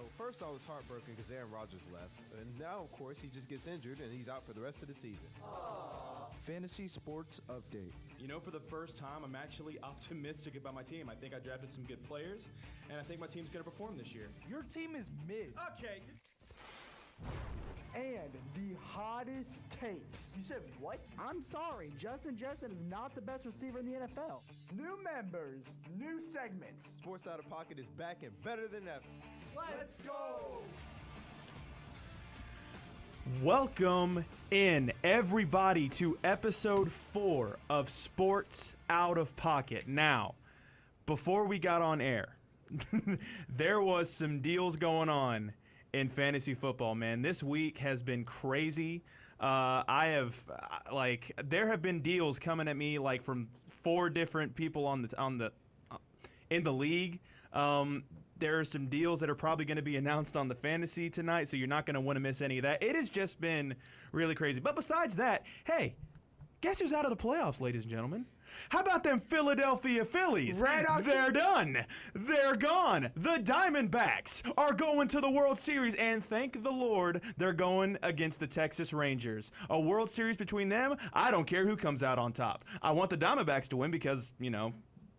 know, first I was heartbroken because Aaron Rodgers left. And now, of course, he just gets injured and he's out for the rest of the season. Fantasy Sports Update. You know, for the first time, I'm actually optimistic about my team. I think I drafted some good players, and I think my team's going to perform this year. Your team is mid. Okay. And the hottest takes. You said what? I'm sorry, Justin Jefferson is not the best receiver in the NFL. New members, new segments. Sports Out of Pocket is back and better than ever. Let's go! Welcome in, everybody, to episode 4 of Sports Out of Pocket. Now, before we got on air, there was some deals going on in fantasy football, man. This week has been crazy. There have been deals coming at me like from 4 different people in the league. There are some deals that are probably going to be announced on the fantasy tonight, so you're not going to want to miss any of that. It has just been really crazy. But besides that, hey, guess who's out of the playoffs, ladies and gentlemen? How about them Philadelphia Phillies? They're done. They're gone. The Diamondbacks are going to the World Series, and thank the Lord they're going against the Texas Rangers. A World Series between them, I don't care who comes out on top. I want the Diamondbacks to win because, you know,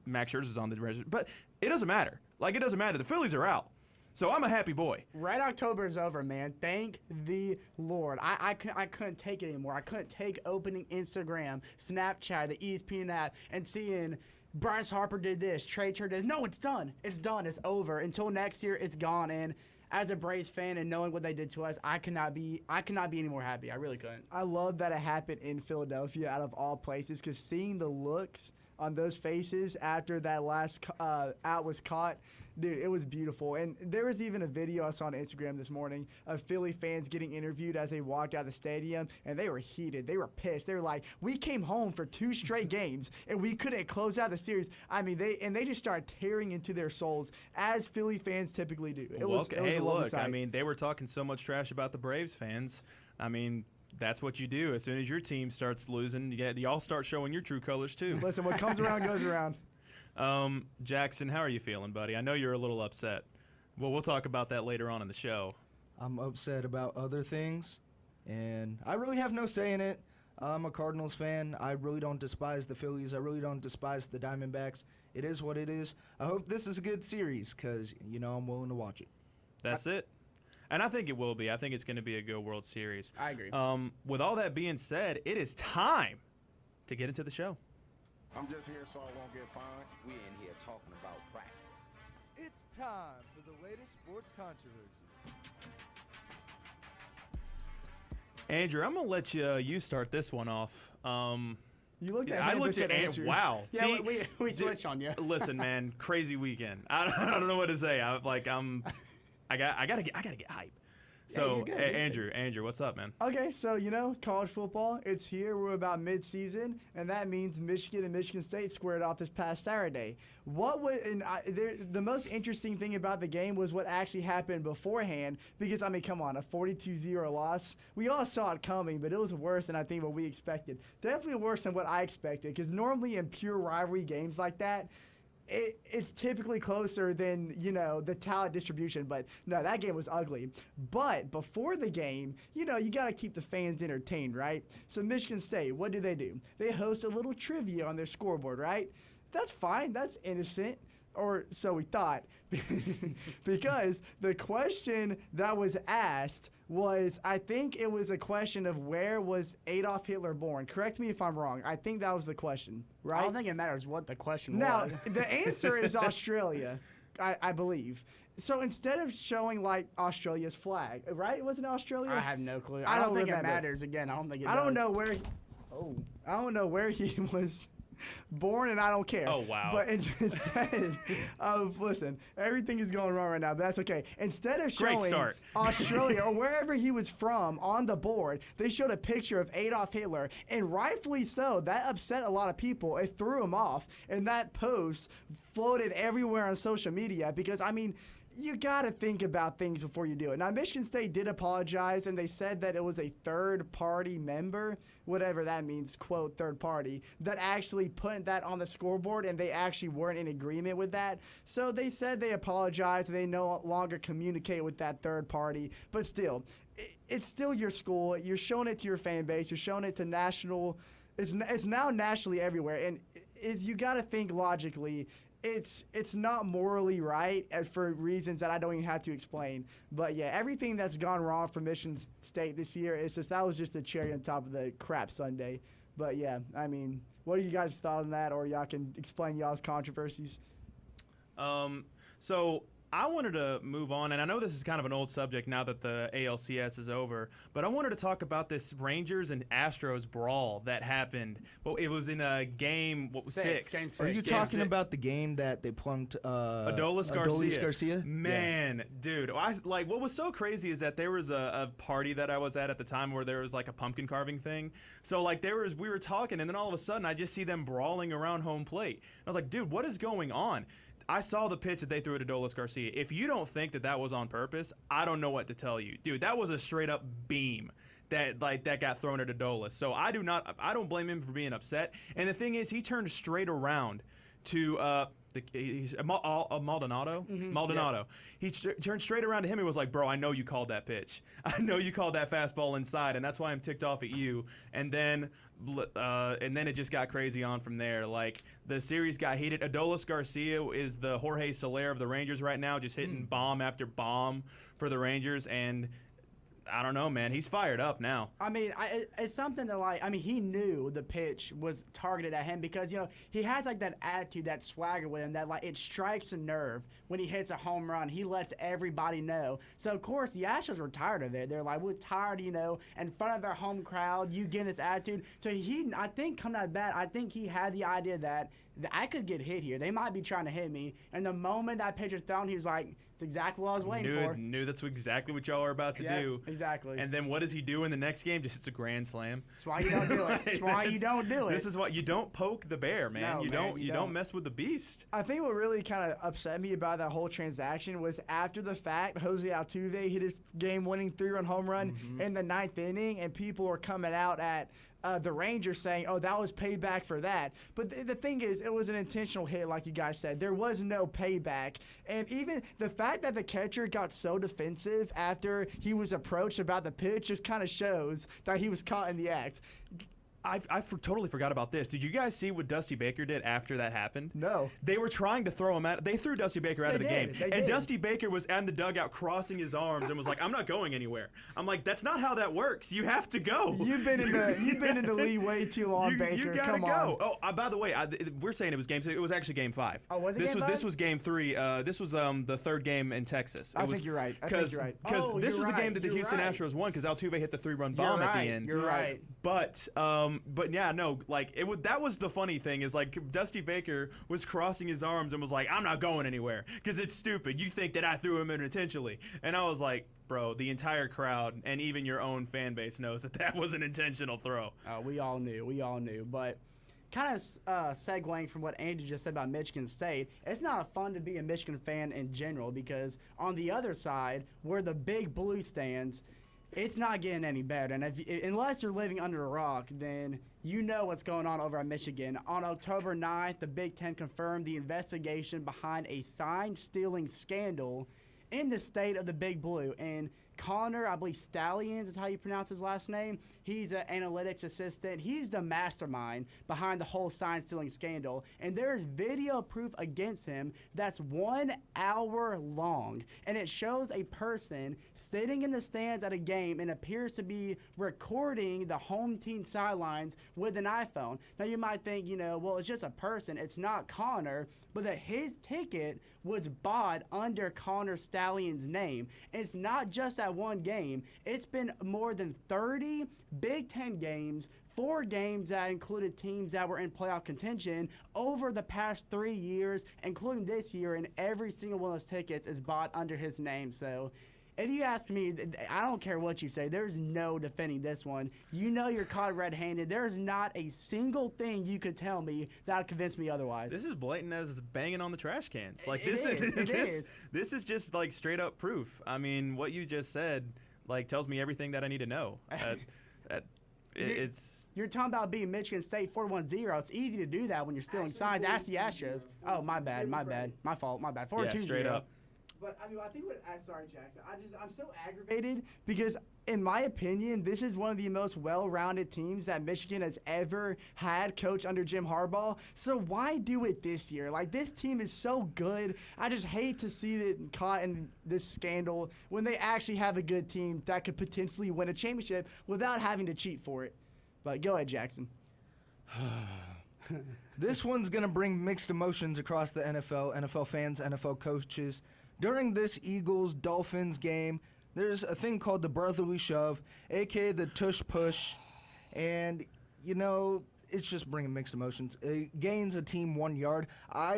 Max Scherzer's on the Rangers. But it doesn't matter. It doesn't matter. The Phillies are out. So I'm a happy boy. Red October is over, man. Thank the Lord. I couldn't take it anymore. I couldn't take opening Instagram, Snapchat, the ESPN app, and seeing Bryce Harper did this, Trey Turner did this. No, it's done. It's done. It's over. Until next year, it's gone. And as a Braves fan and knowing what they did to us, I cannot be any more happy. I really couldn't. I love that it happened in Philadelphia out of all places, because seeing the looks on those faces after that last out was caught, dude, it was beautiful. And there was even a video I saw on Instagram this morning of Philly fans getting interviewed as they walked out of the stadium, and they were heated. They were pissed. They were like, we came home for 2 straight games, and we couldn't close out the series. I mean, they just started tearing into their souls, as Philly fans typically do. It was a lovely sight. I mean, they were talking so much trash about the Braves fans. I mean, that's what you do. As soon as your team starts losing, y'all start showing your true colors too. Listen, what comes around goes around. Jackson, how are you feeling, buddy? I know you're a little upset. Well, we'll talk about that later on in the show. I'm upset about other things, and I really have no say in it. I'm a Cardinals fan. I really don't despise the Phillies. I really don't despise the Diamondbacks. It is what it is. I hope this is a good series because, you know, I'm willing to watch it. That's it. And I think it will be. I think it's going to be a good World Series. I agree. With all that being said, it is time to get into the show. I'm just here so I won't get fined. We in here talking about practice. It's time for the latest sports controversies. Andrew, I'm going to let you start this one off. You looked at him I looked at Andrew. Wow. Yeah, See, we switched on you. Listen, man, crazy weekend. I don't know what to say. I gotta get hype. So, you're good. Andrew, what's up, man? Okay, so, you know, college football, it's here. We're about mid-season, and that means Michigan and Michigan State squared off this past Saturday. The most interesting thing about the game was what actually happened beforehand, because, I mean, come on, a 42-0 loss. We all saw it coming, but it was worse than I think what we expected. Definitely worse than what I expected, because normally in pure rivalry games like that, it's typically closer than, you know, the talent distribution. But, no, that game was ugly. But before the game, you know, you got to keep the fans entertained, right? So Michigan State, what do? They host a little trivia on their scoreboard, right? That's fine. That's innocent. Or so we thought, because the question that was asked was, I think it was a question of where was Adolf Hitler born. Correct me if I'm wrong. I think that was the question, right? I don't think it matters what the question Now, was. the answer is Australia, I believe. So instead of showing, like, Australia's flag, right? It wasn't Australia? I have no clue. I don't think it matters. Again, I don't think it does. I don't know where he was born, and I don't care. Oh, wow. But instead of, listen, everything is going wrong right now, but that's okay. Instead of Great showing start. Australia or wherever he was from on the board, they showed a picture of Adolf Hitler, and rightfully so. That upset a lot of people. It threw him off, and that post floated everywhere on social media because, I mean, you got to think about things before you do it. Now, Michigan State did apologize, and they said that it was a third-party member, whatever that means, quote, third party, that actually put that on the scoreboard, and they actually weren't in agreement with that. So they said they apologized, and they no longer communicate with that third party. But still, it's still your school. You're showing it to your fan base. You're showing it to national. It's now nationally everywhere, and you got to think logically. It's not morally right for reasons that I don't even have to explain. But yeah, everything that's gone wrong for Michigan State this year, that was just the cherry on top of the crap sundae. But yeah, I mean, what are you guys' thought on that, or y'all can explain y'all's controversies? So I wanted to move on, and I know this is kind of an old subject now that the ALCS is over, but I wanted to talk about this Rangers and Astros brawl that happened. Well, it was in a game 6. Game 6. Are you talking about the game that they plunked Adolis Garcia? Man, dude, what was so crazy is that there was a party that I was at the time where there was like a pumpkin carving thing. So like we were talking, and then all of a sudden I just see them brawling around home plate. I was like, dude, what is going on? I saw the pitch that they threw at Adolis Garcia. If you don't think that was on purpose, I don't know what to tell you. Dude, that was a straight up beam that got thrown at Adolis. So I don't blame him for being upset. And the thing is, he turned straight around to Maldonado. Mm-hmm. Maldonado. Yeah. He turned straight around to him and was like, "Bro, I know you called that pitch. I know you called that fastball inside, and that's why I'm ticked off at you." And then it just got crazy on from there. Like, the series got heated. Adolis Garcia is the Jorge Soler of the Rangers right now, just hitting bomb after bomb for the Rangers, and I don't know, man. He's fired up now. I mean, it's something that, he knew the pitch was targeted at him because, he has, that attitude, that swagger with him that, it strikes a nerve when he hits a home run. He lets everybody know. So, of course, the Astros were tired of it. They're like, we're tired, in front of our home crowd, you getting this attitude. So, I think, coming out of bat, I think he had the idea that I could get hit here. They might be trying to hit me. And the moment that pitch was thrown, he was like, it's exactly what I was waiting for. Knew that's exactly what y'all are about to do. Exactly. And then what does he do in the next game? Just hits a grand slam. That's why you don't do it. That's why you don't do it. This is what you don't poke the bear, man. No, You don't mess with the beast. I think what really kind of upset me about that whole transaction was after the fact, Jose Altuve hit his game-winning 3-run home run in the 9th inning, and people were coming out at the Rangers saying, oh, that was payback for that. But the thing is, it was an intentional hit, like you guys said. There was no payback. And even the fact that the catcher got so defensive after he was approached about the pitch just kind of shows that he was caught in the act. I totally forgot about this. Did you guys see what Dusty Baker did after that happened? No. They were trying to throw him out. They threw Dusty Baker out of the game. And Dusty Baker was in the dugout crossing his arms and was like, I'm not going anywhere. I'm like, that's not how that works. You have to go. You've been in the league way too long, Baker. You gotta Come go. on. Oh, by the way, we're saying it was game 6. It was actually game 5. Oh, was it this game was 5? This was game 3. This was the third game in Texas. I think you're right. Because this was the game that the Houston Astros won because Altuve hit the 3-run bomb at the end. You're right. But yeah, no, that was the funny thing is Dusty Baker was crossing his arms and was like, I'm not going anywhere because it's stupid. You think that I threw him in intentionally. And I was like, bro, the entire crowd and even your own fan base knows that was an intentional throw. We all knew. But kind of segueing from what Andy just said about Michigan State, it's not fun to be a Michigan fan in general because on the other side, where the big blue stands, it's not getting any better. And unless you're living under a rock, then you know what's going on over at Michigan. On October 9th, the Big Ten confirmed the investigation behind a sign-stealing scandal in the state of the Big Blue. And Connor, I believe Stallions is how you pronounce his last name. He's an analytics assistant. He's the mastermind behind the whole sign-stealing scandal. And there is video proof against him that's 1 hour long. And it shows a person sitting in the stands at a game and appears to be recording the home team sidelines with an iPhone. Now, you might think, well, it's just a person. It's not Connor. But that his ticket was bought under Connor Stallion's name. It's not just that one game. It's been more than 30 Big Ten games, 4 games that included teams that were in playoff contention over the past 3 years, including this year, and every single one of those tickets is bought under his name. So If you ask me, I don't care what you say. There's no defending this one. You know you're caught red-handed. There's not a single thing you could tell me that would convince me otherwise. This is blatant as banging on the trash cans. Like It this is, it is. this is just like straight up proof. I mean, what you just said like tells me everything that I need to know. It's You're talking about being Michigan State 4-1-0. It's easy to do that when you're stealing signs. Ask the Astros. Oh, my bad. My fault. My bad. 4-2-0. yeah, straight up. But I think sorry, Jackson. I'm so aggravated because, in my opinion, this is one of the most well-rounded teams that Michigan has ever had, coached under Jim Harbaugh. So why do it this year? Like, this team is so good. I just hate to see it caught in this scandal when they actually have a good team that could potentially win a championship without having to cheat for it. But go ahead, Jackson. This one's going to bring mixed emotions across the NFL fans, NFL coaches. During this Eagles-Dolphins game, there's a thing called the brotherly shove, a.k.a. the tush push, and, you know, it's just bringing mixed emotions. It gains a team 1 yard.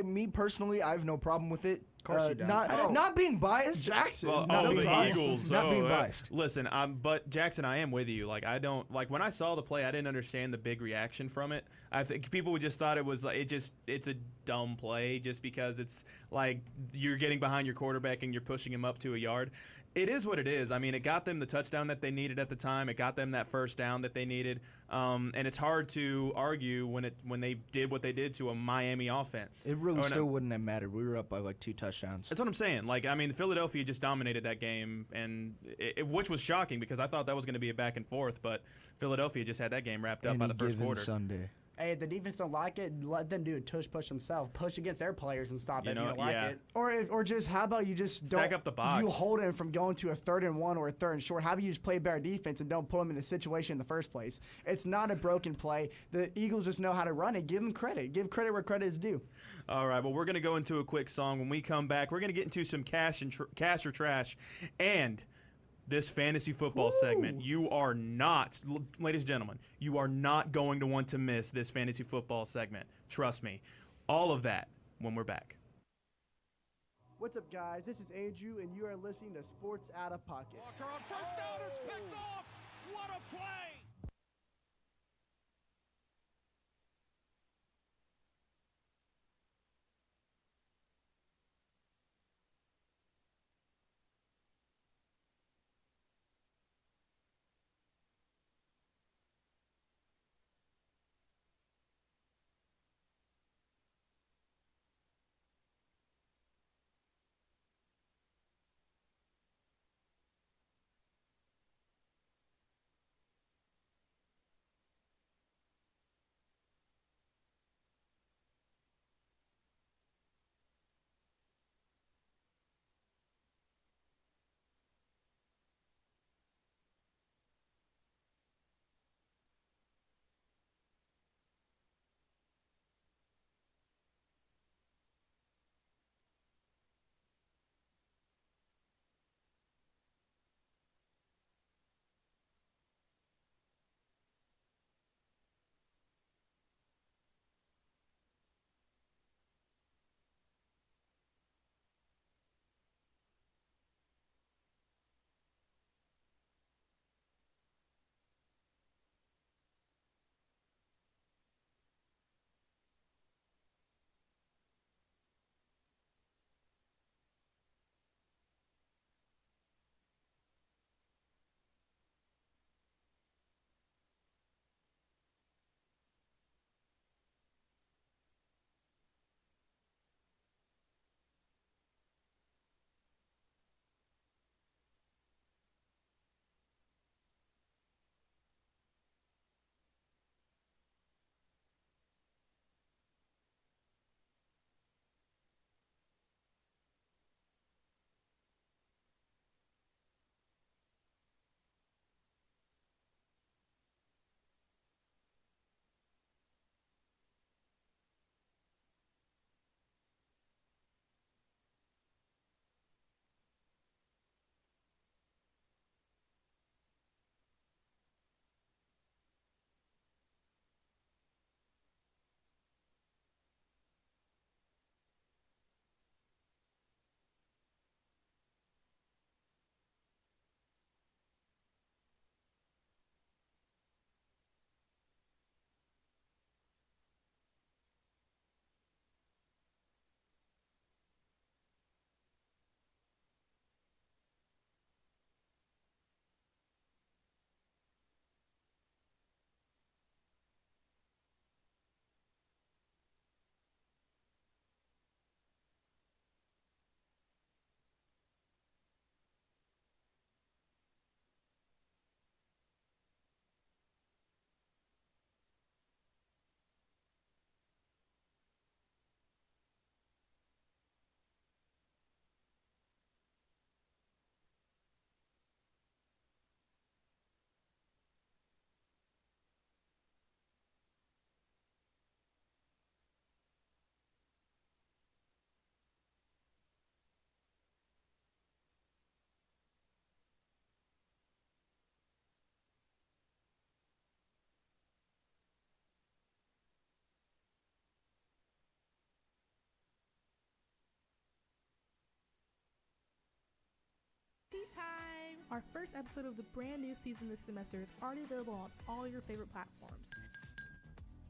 Me personally, I have no problem with it. Of course you don't. Not being biased. Jackson. Well, Not being the biased. Eagles. Not being biased. Listen, but Jackson, I am with you. Like I don't like when I saw the play, I didn't understand the big reaction from it. I think people would just thought it was like it's a dumb play just because it's like you're getting behind your quarterback and you're pushing him up to a yard. It is what it is. I mean, it got them the touchdown that they needed at the time. It got them that first down that they needed. And it's hard to argue when they did what they did to a Miami offense. It really still wouldn't have mattered. We were up by like 2 touchdowns. That's what I'm saying. Like, I mean, Philadelphia just dominated that game, and which was shocking because I thought that was going to be a back and forth, but Philadelphia just had that game wrapped up by the first quarter. Sunday. Hey, if the defense don't like it, let them do a tush push themselves. Push against their players and stop You it if know, you don't like yeah. it. Or just how about you just Stack don't up the box. You hold him from going to a 3rd and 1 or a 3rd and short. How about you just play better defense and don't put him in the situation in the first place? It's not a broken play. The Eagles just know how to run it. Give them credit. Give credit where credit is due. All right, well, we're going to go into a quick song. When we come back, we're going to get into some cash or trash, and this fantasy football segment. You are not, ladies and gentlemen, you are not going to want to miss this fantasy football segment. Trust me. All of that when we're back. What's up, guys? This is Andrew, and you are listening to Sports Out of Pocket. Walker on first down, it's picked off. What a play! Story time! Our first episode of the brand new season this semester is already available on all your favorite platforms.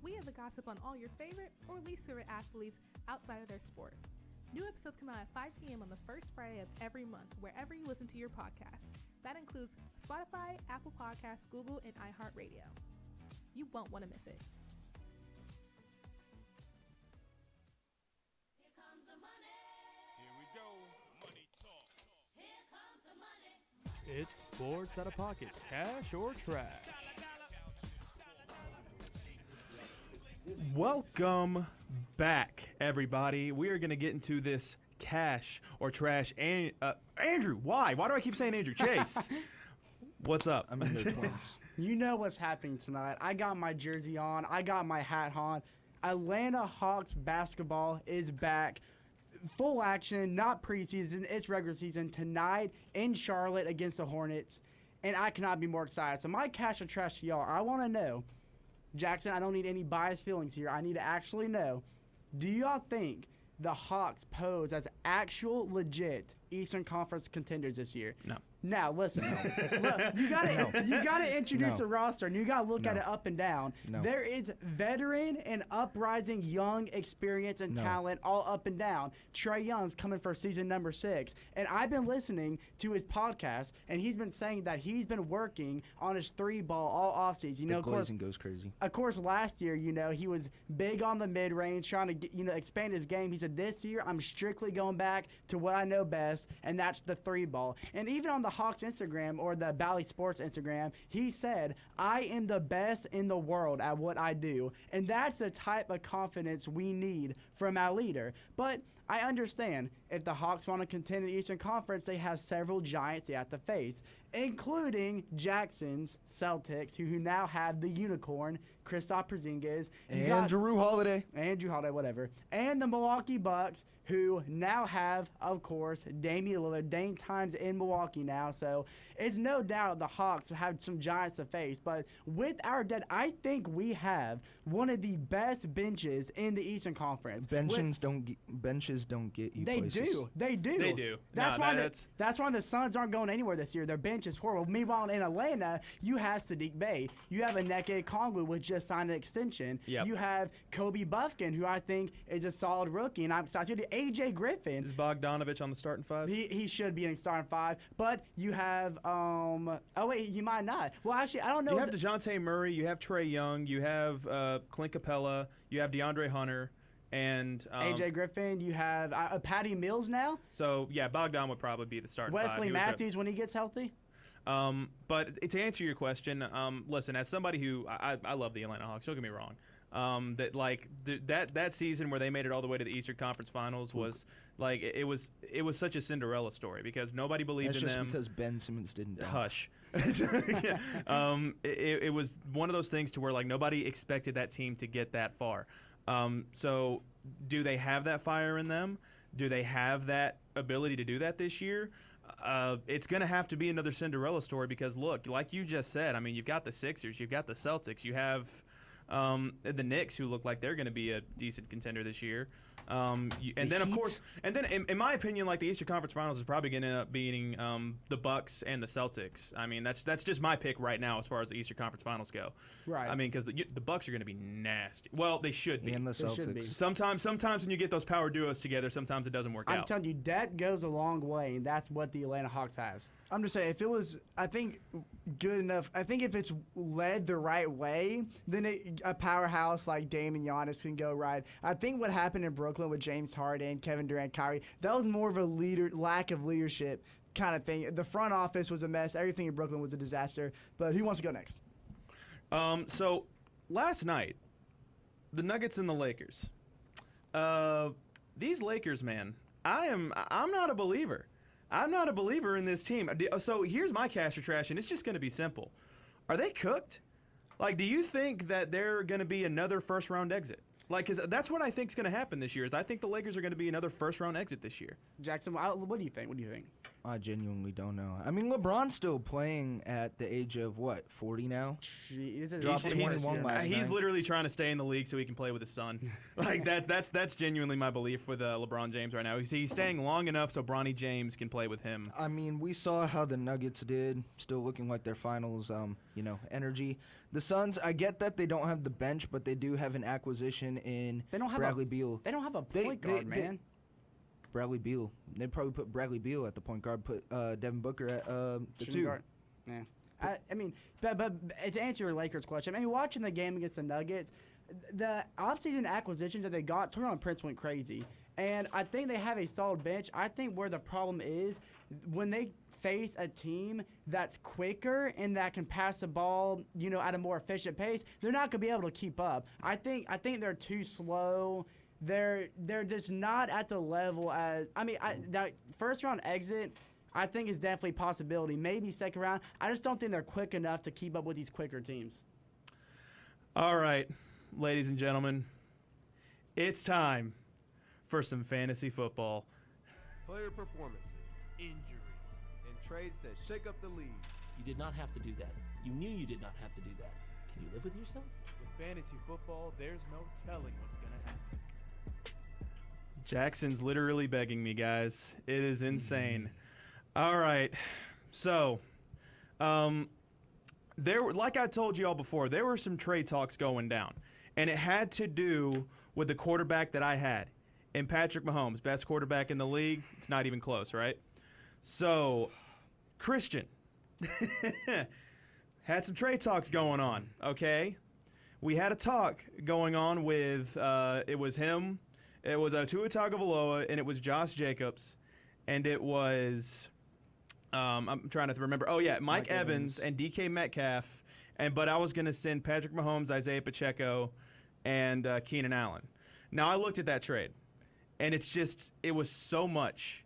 We have the gossip on all your favorite or least favorite athletes outside of their sport. New episodes come out at 5 p.m. on the first Friday of every month, wherever you listen to your podcast. That includes Spotify, Apple Podcasts, Google, and iHeartRadio. You won't want to miss it. Here comes the money. Here we go. Money talk. Here comes the money. It's Sports Out of Pocket, cash or trash. Welcome back, everybody. We are going to get into this cash or trash. And Andrew, why? Why do I keep saying Andrew? Chase, what's up? I mean, they're twins. You know what's happening tonight. I got my jersey on. I got my hat on. Atlanta Hawks basketball is back. Full action, not preseason. It's regular season tonight in Charlotte against the Hornets. And I cannot be more excited. So my cash or trash to y'all, I want to know, Jackson, I don't need any biased feelings here. I need to actually know, do y'all think the Hawks pose as actual legit Eastern Conference contenders this year? No. Now listen, look, you gotta introduce No. the roster and you gotta look at No. it up and down. No. There is veteran and uprising young experience and No. talent all up and down. Trae Young's coming for season number 6, and I've been listening to his podcast, and he's been saying that he's been working on his 3-ball all offseason. You know, The of course, glazing goes crazy. of course, last year, he was big on the mid-range, trying to get, expand his game. He said, this year, I'm strictly going back to what I know best, and that's the 3-ball. And even on the Hawks Instagram or the Bally Sports Instagram, he said, I am the best in the world at what I do. And that's the type of confidence we need from our leader. But I understand if the Hawks want to contend in the Eastern Conference, they have several giants they have to face, including Jackson's Celtics, who now have the unicorn, Kristaps Porzingis. And Drew Holiday. Andrew Holiday, whatever. And the Milwaukee Bucks, who now have, of course, Damian Lillard, Dame times in Milwaukee now. So it's no doubt the Hawks have some giants to face. But with our depth, I think we have one of the best benches in the Eastern Conference. Benches don't get you They places. do. They do. They do. That's No, why that's the Suns aren't going anywhere this year. Their bench is horrible. Meanwhile, in Atlanta, you have Sadiq Bey. You have Nneka Okongwu, which just signed an extension. Yep. You have Kobe Buffkin, who I think is a solid rookie. And I'm excited. AJ Griffin. Is Bogdanovich on the starting 5? He should be in starting 5. But you have oh wait, you might not. Well, actually, I don't know. You have DeJounte Murray, you have Trae Young, you have Clint Capella, you have DeAndre Hunter, and AJ Griffin. You have Patty Mills now. So yeah, Bogdan would probably be the starting 5. Wesley He would Matthews when he gets healthy. But to answer your question, listen, as somebody who I love the Atlanta Hawks, don't get me wrong. That season where they made it all the way to the Eastern Conference Finals was like it was such a Cinderella story because nobody believed That's in just them. because Ben Simmons didn't dunk. Hush. Yeah. It was one of those things to where like nobody expected that team to get that far. So do they have that fire in them? Do they have that ability to do that this year? It's going to have to be another Cinderella story because, look, like you just said, I mean, you've got the Sixers, you've got the Celtics, you have the Knicks, who look like they're going to be a decent contender this year. And then, of course, in my opinion, like the Eastern Conference Finals is probably going to end up beating the Bucks and the Celtics. I mean, that's just my pick right now as far as the Eastern Conference Finals go. Right. I mean, because the Bucks are going to be nasty. Well, they should be. And the should be. Celtics. Sometimes when you get those power duos together, sometimes it doesn't work I'm out. telling you, depth goes a long way, and that's what the Atlanta Hawks has. I'm just saying, if it was, I think, good enough, I think if it's led the right way, then a powerhouse like Dame and Giannis can go right. I think what happened in Brooklyn with James Harden, Kevin Durant, Kyrie, that was more of a lack of leadership kind of thing. The front office was a mess. Everything in Brooklyn was a disaster. But who wants to go next? So last night, the Nuggets and the Lakers. These Lakers, man, I'm not a believer. I'm not a believer in this team. So here's my cash or trash, and it's just going to be simple. Are they cooked? Like, do you think that they're going to be another first-round exit? Like, 'cause that's what I think is going to happen this year. Is I think the Lakers are going to be another first-round exit this year. Jackson, what do you think? What do you think? I genuinely don't know. I mean, LeBron's still playing at the age of, what, 40 now? Dropped 21 last He's night. literally trying to stay in the league so he can play with his son. Like that's genuinely my belief with LeBron James right now. He's staying long enough so Bronny James can play with him. I mean, we saw how the Nuggets did, still looking like their finals, energy. The Suns, I get that they don't have the bench, but they do have an acquisition in Bradley Beal. They don't have a point guard, man. Bradley Beal. They'd probably put Bradley Beal at the point guard, put Devin Booker at the Shooting 2. guard. Yeah. I mean, but to answer your Lakers question, I mean, watching the game against the Nuggets, the offseason acquisitions that they got, Taurean Prince went crazy. And I think they have a solid bench. I think where the problem is, when they face a team that's quicker and that can pass the ball, at a more efficient pace, they're not going to be able to keep up. I think they're too slow. They're just not at the level as that first round exit. I think is definitely a possibility. Maybe second round. I just don't think they're quick enough to keep up with these quicker teams. All right, ladies and gentlemen, it's time for some fantasy football. Player performances, Injuries. and trades that shake up the league. You did not have to do that. You knew you did not have to do that. Can you live with yourself? With fantasy football, there's no telling what's going to happen. Jackson's literally begging me, guys. It is insane. All right. So, like I told you all before, there were some trade talks going down. And it had to do with the quarterback that I had. And Patrick Mahomes, best quarterback in the league. It's not even close, right? So, Christian had some trade talks going on, okay? We had a talk going on with, it was him, it was Tua Tagovailoa, and it was Josh Jacobs, and it was, I'm trying to remember, Mike Evans and DK Metcalf, but I was going to send Patrick Mahomes, Isaiah Pacheco, and Keenan Allen. Now, I looked at that trade, and it was so much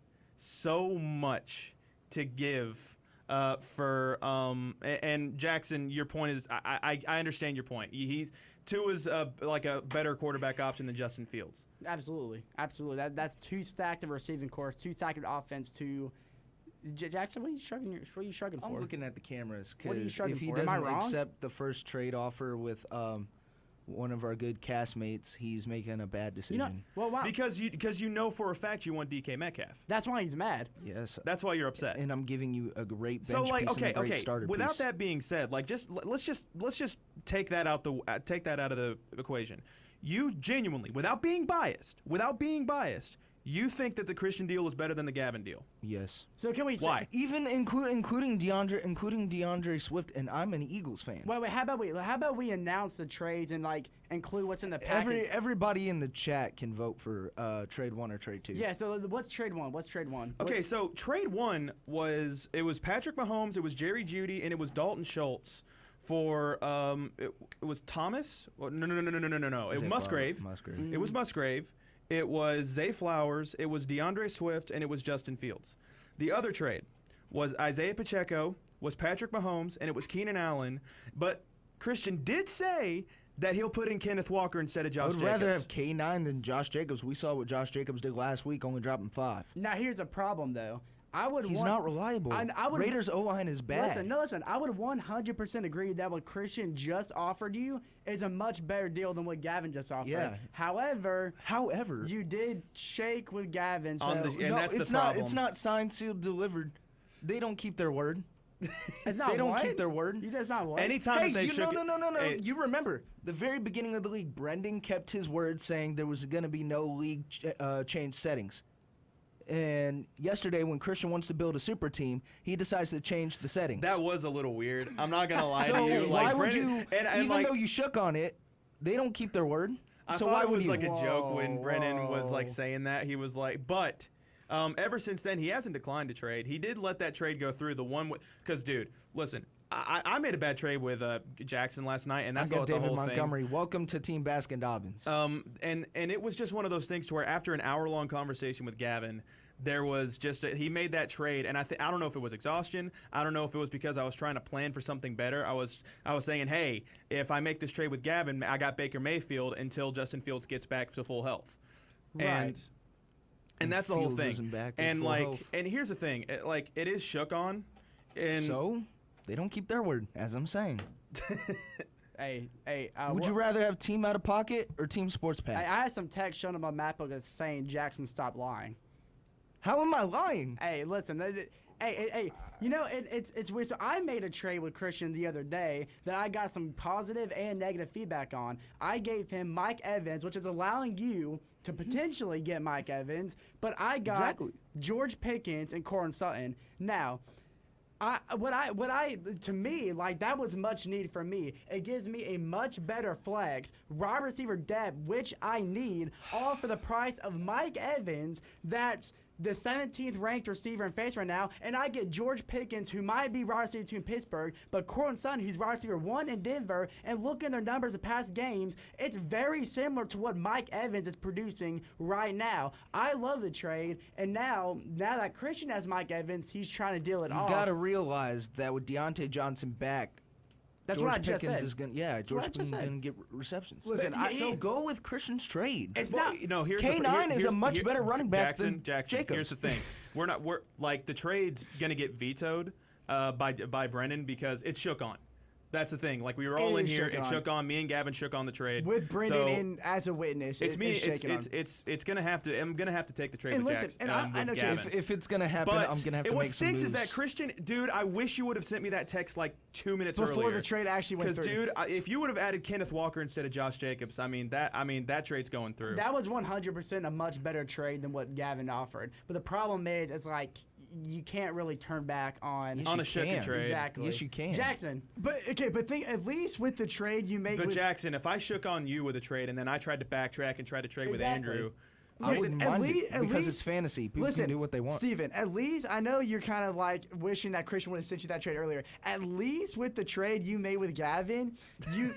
to give and Jackson, your point is, I understand your point. Tua's like a better quarterback option than Justin Fields. Absolutely. That's too stacked of a receiving course, too stacked of offense. Jackson, what are you shrugging for? I'm looking at the cameras What are you because shrugging if he for? Am I doesn't wrong? accept the first trade offer with one of our good castmates, he's making a bad decision. Wow. Because you know for a fact you want DK Metcalf. That's why he's mad. Yes. That's why you're upset. And I'm giving you a great bench So like, piece and a great starter Without piece. that being said, like let's just take that out of the equation. You genuinely, without being biased, you think that the Christian deal is better than the Gavin deal? Yes. So can we Why? Even including DeAndre Swift, and I'm an Eagles fan. Wait. How about we announce the trades and include what's in the package? Everybody in the chat can vote for trade 1 or trade 2. Yeah. So what's trade one? Okay, so trade 1 was Patrick Mahomes, it was Jerry Jeudy, and it was Dalton Schultz for it was Thomas. No. It was Musgrave. Musgrave. It was Musgrave. It was Zay Flowers, it was DeAndre Swift, and it was Justin Fields. The other trade was Isaiah Pacheco, was Patrick Mahomes, and it was Keenan Allen. But Christian did say that he'll put in Kenneth Walker instead of Josh Jacobs. I would rather have K9 than Josh Jacobs. We saw what Josh Jacobs did last week, only dropping 5. Now here's a problem though. He's not reliable. Raiders O-line is bad. Listen. I would 100% agree that what Christian just offered you is a much better deal than what Gavin just offered. Yeah. However, you did shake with Gavin. So And no, that's it's the not. problem. It's not signed, sealed, delivered. They don't keep their word. it's not They don't what? keep their word. You said it's not what? Anytime Hey, that they shook no. Hey, You remember the very beginning of the league, Brendan kept his word saying there was going to be no league change settings. And yesterday, when Christian wants to build a super team, he decides to change the settings. that was a little weird. I'm not gonna lie so to you. why Like, would Brendan- you? and Even though you shook on it, they don't keep their word. I so thought why it would was you? like a joke when Brennan was like Whoa. saying that. He was like, but ever since then, he hasn't declined to trade. He did let that trade go through. The one because, dude, listen, I made a bad trade with Jackson last night, and that's I all got the David whole Montgomery. Welcome to Team Baskin Dobbins. thing. And it was just one of those things to where after an hour-long conversation with Gavin, there was just he made that trade, and I don't know if it was exhaustion. I don't know if it was because I was trying to plan for something better. I was saying, hey, if I make this trade with Gavin, I got Baker Mayfield until Justin Fields gets back to full health. Right. And that's the whole Fields thing. isn't back at And full health. and here's the thing, it is shook on, and So they don't keep their word, as I'm saying. Hey, Would you rather have team out of pocket or team sports I pack? had some text shown on my MacBook that's saying Jackson stop lying. How am I lying? Hey, listen. Hey, you know, it's weird. So I made a trade with Christian the other day that I got some positive and negative feedback on. I gave him Mike Evans, which is allowing you to potentially get Mike Evans, but I got Exactly. George Pickens and Courtland Sutton. Now, to me, like, that was much needed for me. It gives me a much better flex, wide receiver depth, which I need, all for the price of Mike Evans. That's the 17th ranked receiver in face right now, and I get George Pickens, who might be wide receiver 2 in Pittsburgh, but Courtland Sutton, who's wide receiver 1 in Denver, and looking at their numbers of past games, it's very similar to what Mike Evans is producing right now. I love the trade, and now that Christian has Mike Evans, he's trying to deal it You off. gotta realize that with Deontay Johnson back, That's George what I just Pickens said. is gonna George what I just Pickens is said. gonna get receptions. Listen, so go with Christian's trade. It's well, not. you know, here's K9 the, is a much better running back Jackson, than Jackson. Jacobs. Here's the thing: we're like the trade's gonna get vetoed by Brennan because it's shook on. That's the thing. Like, we were all It in is here. shook It on. shook on. Me and Gavin shook on the trade With Brendan So in as a witness. It's me. It's shaking on. It's gonna have to. I'm gonna have to take the trade And with listen, Jackson. and I know, with Jay, Gavin. If it's gonna happen, But I'm gonna have to what make some stinks moves. is that Christian, dude, I wish you would have sent me that text like 2 minutes Before earlier. the trade actually went Because, through. dude, if you would have added Kenneth Walker instead of Josh Jacobs, that trade's going through. That was 100% a much better trade than what Gavin offered. But the problem is, it's like you can't really turn back on. Yes, on you a shook can. trade. Exactly. Yes, you can. Jackson. But think at least with the trade you make But with Jackson, if I shook on you with a trade and then I tried to backtrack and try to trade with Exactly. Andrew, I Listen, wouldn't at mind lea- it at because least- it's fantasy. People Listen, can do what they want. Steven, at least I know you're kind of like wishing that Christian would have sent you that trade earlier. At least with the trade you made with Gavin, you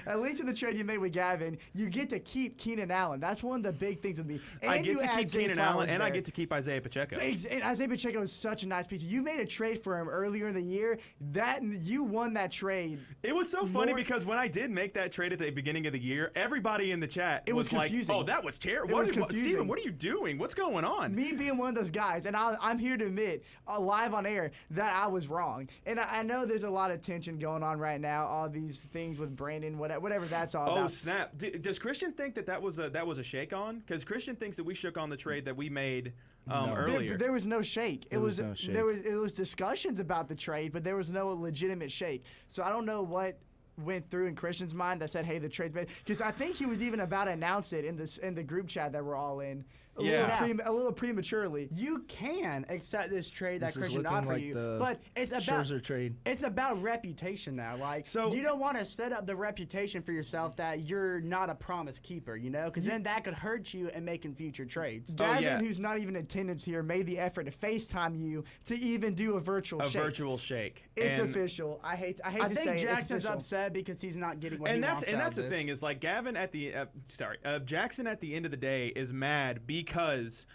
at least with the trade you made with Gavin, you get to keep Keenan Allen. That's one of the big things with me. And I get you to add keep Zay Keenan Flowers Allen and I there. get to keep Isaiah Pacheco. And Isaiah Pacheco is such a nice piece. You made a trade for him earlier in the year. That you won that trade. It was so funny More- because when I did make that trade at the beginning of the year, everybody in the chat It was like, confusing. "Oh, that was terrible. It was confusing. Steven, what are you doing? What's going on?" Me being one of those guys, and I'm here to admit, live on air, that I was wrong. And I know there's a lot of tension going on right now. All these things with Brandon, whatever that's all Oh about. snap! Does Christian think that was a shake on? Because Christian thinks that we shook on the trade that we made No. earlier. There was no shake. There was no shake. It was discussions about the trade, but there was no legitimate shake. So I don't know what went through in Christian's mind that said, "Hey, the trade's made." Because I think he was even about to announce it in the group chat that we're all in. Yeah. A little prematurely. You can accept this trade that This is Christian looking offered like you, the but it's about Scherzer trade. it's about reputation now. Like, So- you don't want to set up the reputation for yourself that you're not a promise keeper, you know, because then that could hurt you in making future trades. Gavin, yeah. who's not even in attendance here, made the effort to FaceTime you to even do a virtual shake. virtual shake. It's And- official. I hate I to say think it. Jackson's It's official. upset because he's not getting what he And wants. that's the thing is like Gavin at the Jackson at the end of the day is mad because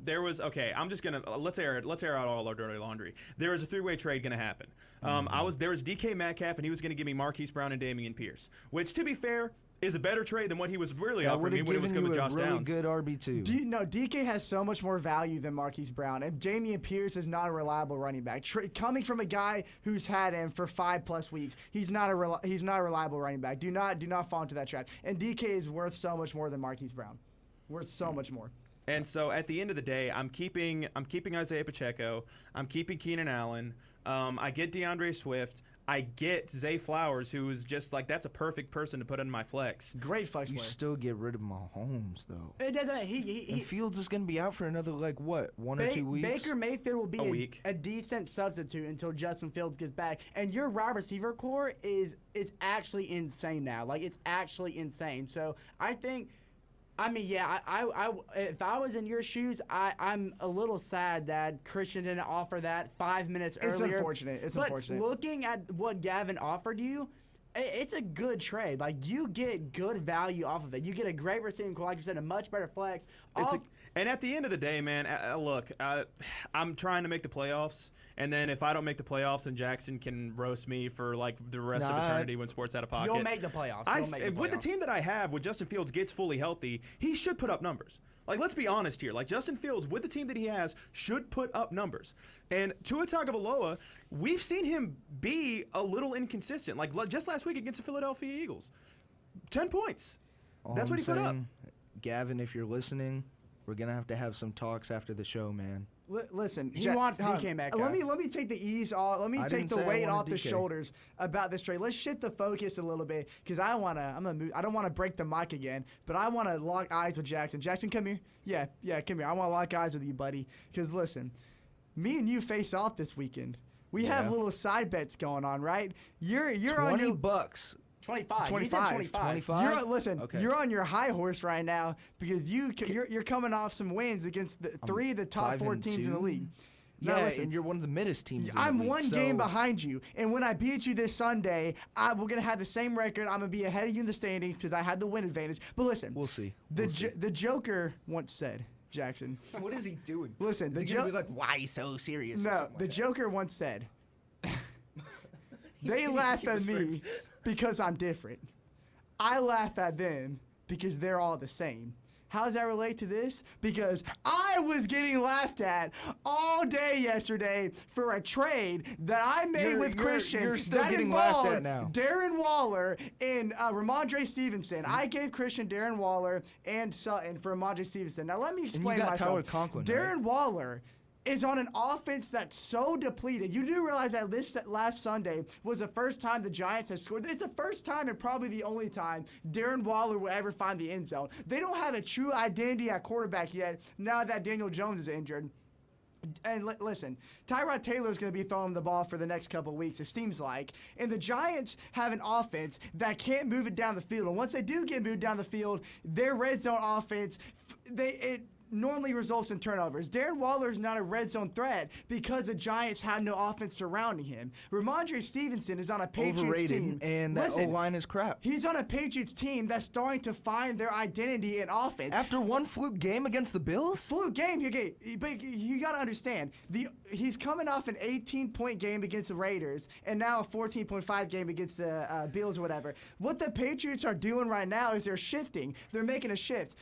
there was I'm just gonna let's air out all our dirty laundry. There was a three-way trade gonna happen. There was DK Metcalf and he was gonna give me Marquise Brown and Damian Pierce, which to be fair is a better trade than what he was really That offering would me have when it was given good you with a Josh really Downs. good RB2. DK has so much more value than Marquise Brown, and Damian Pierce is not a reliable running back. Coming from a guy who's had him for 5+ weeks, he's not a reliable running back. Do not fall into that trap. And DK is worth so much more than Marquise Brown. Worth so much more. And so at the end of the day, I'm keeping Isaiah Pacheco. I'm keeping Keenan Allen. I get DeAndre Swift. I get Zay Flowers, who is just like that's a perfect person to put in my flex. Great flex You player. still get rid of Mahomes though. It doesn't. He And Fields is gonna be out for another 1 or 2 weeks. Baker Mayfield will be A week. a decent substitute until Justin Fields gets back. And your wide receiver core is actually insane now. Like, it's actually insane. So I think. I mean, yeah. I if I was in your shoes, I'm a little sad that Christian didn't offer that 5 minutes It's earlier. unfortunate. It's but unfortunate. looking at what Gavin offered you, It's a good trade. Like, you get good value off of it. You get a great receiving core, like you said, a much better flex. And at the end of the day, man, look, I'm trying to make the playoffs, and then if I don't make the playoffs, then Jackson can roast me for like the rest of eternity when Sports Out of Pocket. You'll make the playoffs. With the team that I have, with Justin Fields gets fully healthy, he should put up numbers. Like, let's be honest here. Like, Justin Fields, with the team that he has, should put up numbers. And Tua Tagovailoa, we've seen him be a little inconsistent. Like, just last week against the Philadelphia Eagles, 10 points. That's what he put up. Gavin, if you're listening, we're gonna have to some talks after the show, man. Listen, he wants DK Metcalf. Let me take the ease off. Let me take the weight off the shoulders about this trade. Let's shift the focus a little bit because I don't want to break the mic again, but I want to lock eyes with Jackson. Jackson, come here. Yeah, come here. I want to lock eyes with you, buddy. Because listen, me and you face off this weekend. We have little side bets going on, right? You're on your $20. 25. 25. Listen, you're on your high horse right now because you're coming off some wins against the three of the top 4 teams in the league. Now, Yeah, listen, and you're one of the middest teams. I'm in the league, one game behind you, and when I beat you this Sunday, we're gonna have the same record. I'm gonna be ahead of you in the standings because I had the win advantage. But listen, We'll see. The Joker once said, Jackson. What is he doing? Listen, Is he gonna be like, why so serious? or No, something the like that? Joker once said, they laugh at me because I'm different. I laugh at them because they're all the same. How does that relate to this? Because I was getting laughed at all day yesterday for a trade that I made with Christian. You're still that getting laughed at involved now. Darren Waller and Ramondre Stevenson. I gave Christian Darren Waller and Sutton for Ramondre Stevenson. Now let me explain got myself. Tyler Conklin, Darren right? Waller is on an offense that's so depleted. You do realize that this last Sunday was the first time the Giants have scored. It's the first time and probably the only time Darren Waller will ever find the end zone. They don't have a true identity at quarterback yet now that Daniel Jones is injured. And listen, Tyrod Taylor is going to be throwing the ball for the next couple of weeks, it seems like. And the Giants have an offense that can't move it down the field. And once they do get moved down the field, their red zone offense, it normally results in turnovers. Darren Waller is not a red zone threat because the Giants have no offense surrounding him. Ramondre Stevenson is on a Patriots Overrated, team. and that O-line is crap. He's on a Patriots team that's starting to find their identity in offense. After one fluke game against the Bills? Fluke game, but you got to understand, he's coming off an 18-point game against the Raiders and now a 14.5 game against the Bills or whatever. What the Patriots are doing right now is they're shifting. They're making a shift.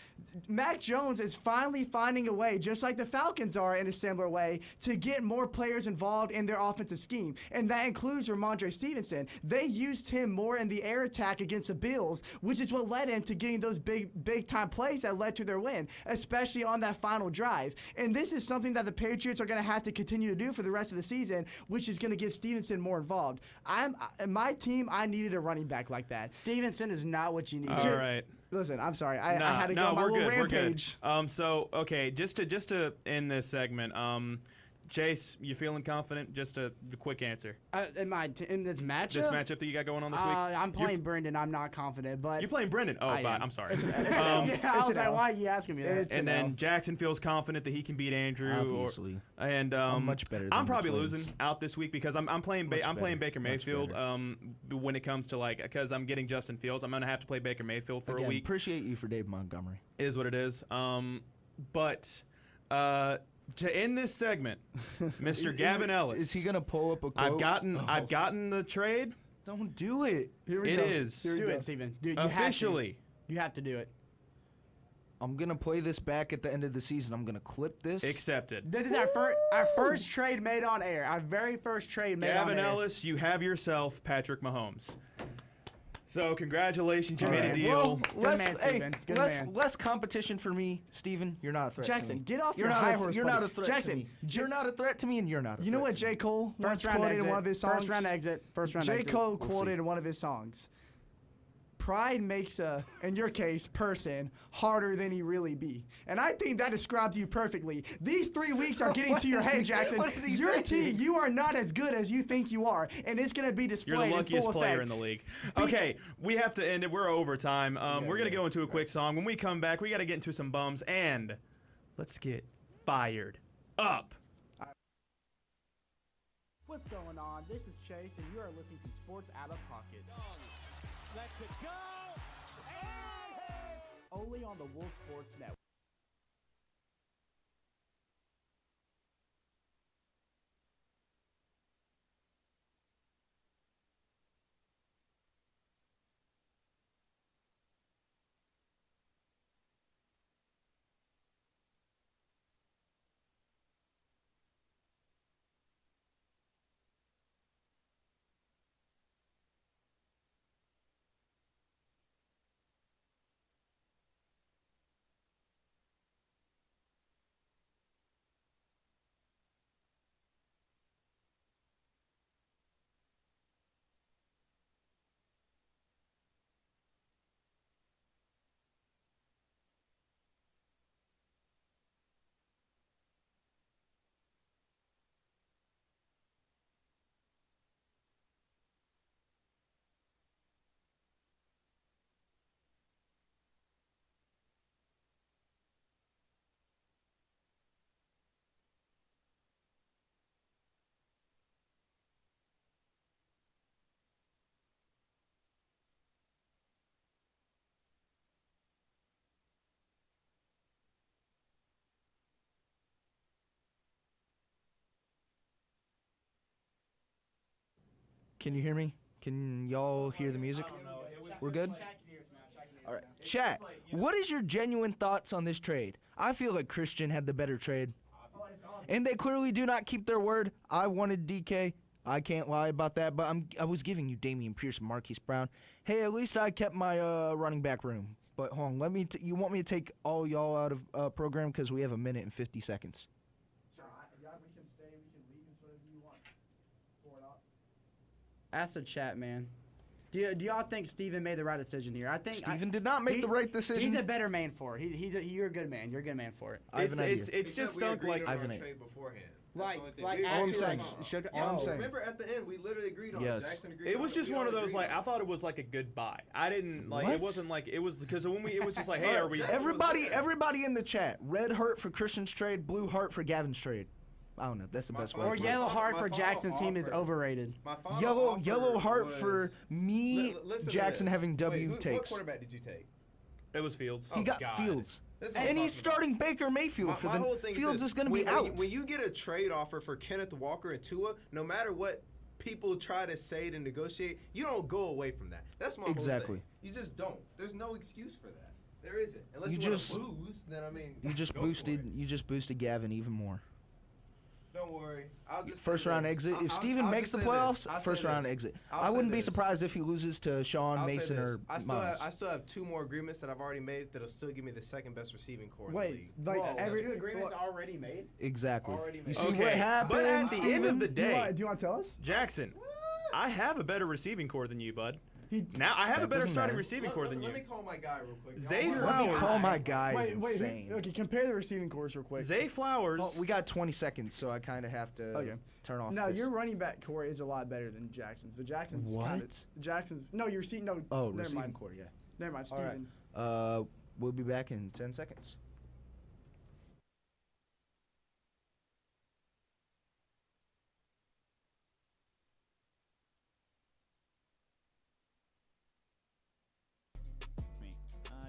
Mac Jones is finally finding a way, just like the Falcons are in a similar way, to get more players involved in their offensive scheme. And that includes Ramondre Stevenson. They used him more in the air attack against the Bills, which is what led him to getting those big time plays that led to their win, especially on that final drive. And this is something that the Patriots are going to have to continue to do for the rest of the season, which is going to get Stevenson more involved. My team, I needed a running back like that. Stevenson is not what you need. All right. Listen, I'm sorry. I had to go on my little rampage. So okay, just to end this segment, Chase, you feeling confident? Just the quick answer. In this matchup? This matchup that you got going on this week? I'm playing Brendan. I'm not confident, but You're playing Brendan? Oh, I'm sorry. yeah, I was like, why are you asking me that? And then Jackson feels confident that he can beat Andrew. Obviously. I'm much better than I'm probably the Twins. losing out this week because I'm playing Baker Mayfield. When it comes to because I'm getting Justin Fields, I'm gonna have to play Baker Mayfield for Again, a week. Appreciate you for Dave Montgomery. It is what it is. But to end this segment, Mr. Gavin Ellis. Is he gonna pull up a quote? I've gotten the trade. Don't do it. Here we It go. is. Do it, Steven. Dude, you Officially. You have to do it. I'm gonna play this back at the end of the season. I'm gonna clip this. Accepted. This is our first trade made on air. Our very first trade made on air. Gavin Ellis, you have yourself Patrick Mahomes. So congratulations, you made a deal. Well, man, Steven. Good man. less competition for me, Steven. You're not a threat to Jackson, me. get off You're your not high a, horse. You're buddy. not a threat Jackson, to me. You're not a threat to me, and you're not a you know threat what to me. J. Cole once First round quoted exit. in one of his songs? First round exit. First round J. exit. Cole We'll quoted see. in one of his songs, pride makes a, in your case, person harder than he really be. And I think that describes you perfectly. These 3 weeks are getting to your head, Jackson. What is he Your saying? team, you are not as good as you think you are, and it's going to be displayed You're the in luckiest full player effect. in the league. Okay, we have to end it. We're over time. We're going to go into a quick song. When we come back, we got to get into some bums, and let's get fired up. What's going on? This is Chase, and you are listening to Sports Out of Pocket. Lets it go. Only on the Wolf Sports Network. Can you hear me? Can y'all hear the music? We're good? All right. Chat, what is your genuine thoughts on this trade? I feel like Christian had the better trade. And they clearly do not keep their word. I wanted DK. I can't lie about that, but I was giving you Damian Pierce and Marquise Brown. Hey, at least I kept my running back room. But hold on, you want me to take all y'all out of program because we have a minute and 50 seconds. Sure, we can stay, we can leave, it's whatever you want. Pour it up. Ask the chat, man. Do y'all think Steven made the right decision here? I think Steven did not make the right decision. He's a better man for it. You're a good man. You're a good man for it. It's just stunk like I have a trade beforehand. Like all I'm saying. Yeah, I'm saying. remember at the end we literally agreed on Yes. it. Jackson agreed it on was it. just We one all of those agreed like on I thought it was like a goodbye. I didn't like What? it wasn't like it was because when it was just like hey are we Everybody in the chat. Red heart for Christian's trade, blue heart for Gavin's trade. I don't know. That's the best way. Or to yellow heart my for final Jackson's team is offer- overrated. My final Yellow offer heart was- for me, Listen to Jackson this. having W Wait, What takes. quarterback did you take? It was Fields. He got God. Fields. This is what And I'm he's talking starting Baker Mayfield My for whole them. thing Fields this. is going to When- be when out. When you get a trade offer for Kenneth Walker and Tua, no matter what people try to say to negotiate, you don't go away from that. That's my Exactly. whole thing. You just don't. There's no excuse for that. There isn't. Unless You you, just- want to lose, then I mean. You just go for boosted. it. You just boosted Gavin even more. Don't worry. I'll just First say round this. exit. If I'll- Steven I'll makes just the say playoffs, this. I'll say first round this. exit. I'll I say wouldn't be this. surprised if he loses to Sean, I'll say Mason, this. or I Miles. still have 2 more agreements that I've already made that'll still give me the second best receiving core in the Wait, league. like That's every it. agreements already made. Exactly. Already You made. see Okay, what happened, but at the end Steven? of the day, Do you want to tell us? Jackson, I have a better receiving core than you, bud. He- Now I have That a better doesn't starting matter. receiving core than you. Let me call my guy real quick. Zay Y'all- Let me Flowers. call my guy. Wait, Insane. okay, compare the receiving course real quick. Zay Flowers. Well, we got 20 seconds, so I kind of have to Okay. turn off. No, this. your running back core is a lot better than Jackson's, but Jackson's What? Jackson's no, your receiving no. Oh, never receiving mind. core, yeah. Never mind, All right. Steven. We'll be back in 10 seconds.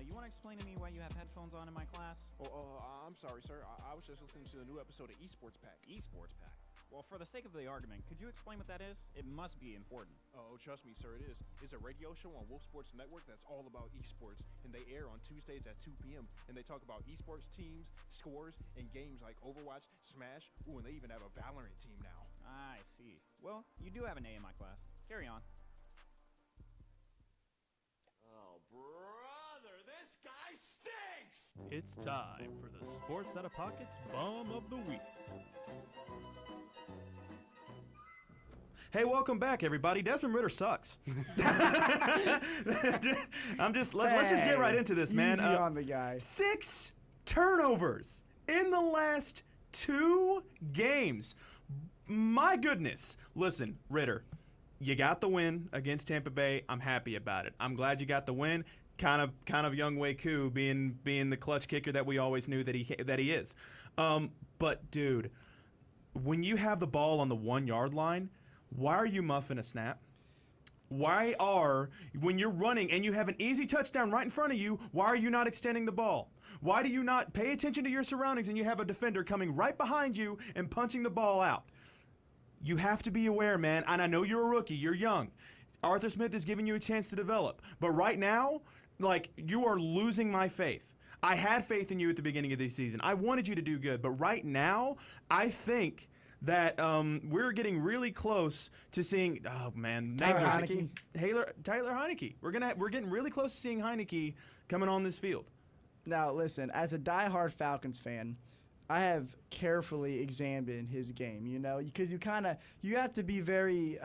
You want to explain to me why you have headphones on in my class? I'm sorry, sir. I was just listening to the new episode of Esports Pack. Esports Pack. Well, for the sake of the argument, could you explain what that is? It must be important. Oh, trust me, sir, it is. It's a radio show on Wolf Sports Network that's all about esports, and they air on Tuesdays at 2 p.m. And they talk about esports teams, scores, and games like Overwatch, Smash. Ooh, and they even have a Valorant team now. I see. Well, you do have an A in my class. Carry on. Oh, brother, this guy stinks! It's time for the Sports Out of Pockets Bum of the Week. Hey, welcome back, everybody. Desmond Ritter sucks. Let's just get right into this, man. Easy on the guy. 6 turnovers in the last 2 games. My goodness. Listen, Ritter, you got the win against Tampa Bay. I'm happy about it. I'm glad you got the win. Kind of Young Wei Koo being the clutch kicker that we always knew that he is. But dude, when you have the ball on the 1 yard line, why are you muffing a snap? When you're running and you have an easy touchdown right in front of you, why are you not extending the ball? Why do you not pay attention to your surroundings and you have a defender coming right behind you and punching the ball out? You have to be aware, man. And I know you're a rookie. You're young. Arthur Smith is giving you a chance to develop. But right now, like, you are losing my faith. I had faith in you at the beginning of this season. I wanted you to do good. But right now, I think that we're getting really close to seeing. Oh man, Tyler Heineke. Tyler Heineke. We're getting really close to seeing Heineke coming on this field. Now, listen, as a diehard Falcons fan, I have carefully examined his game. You know, because you have to be very.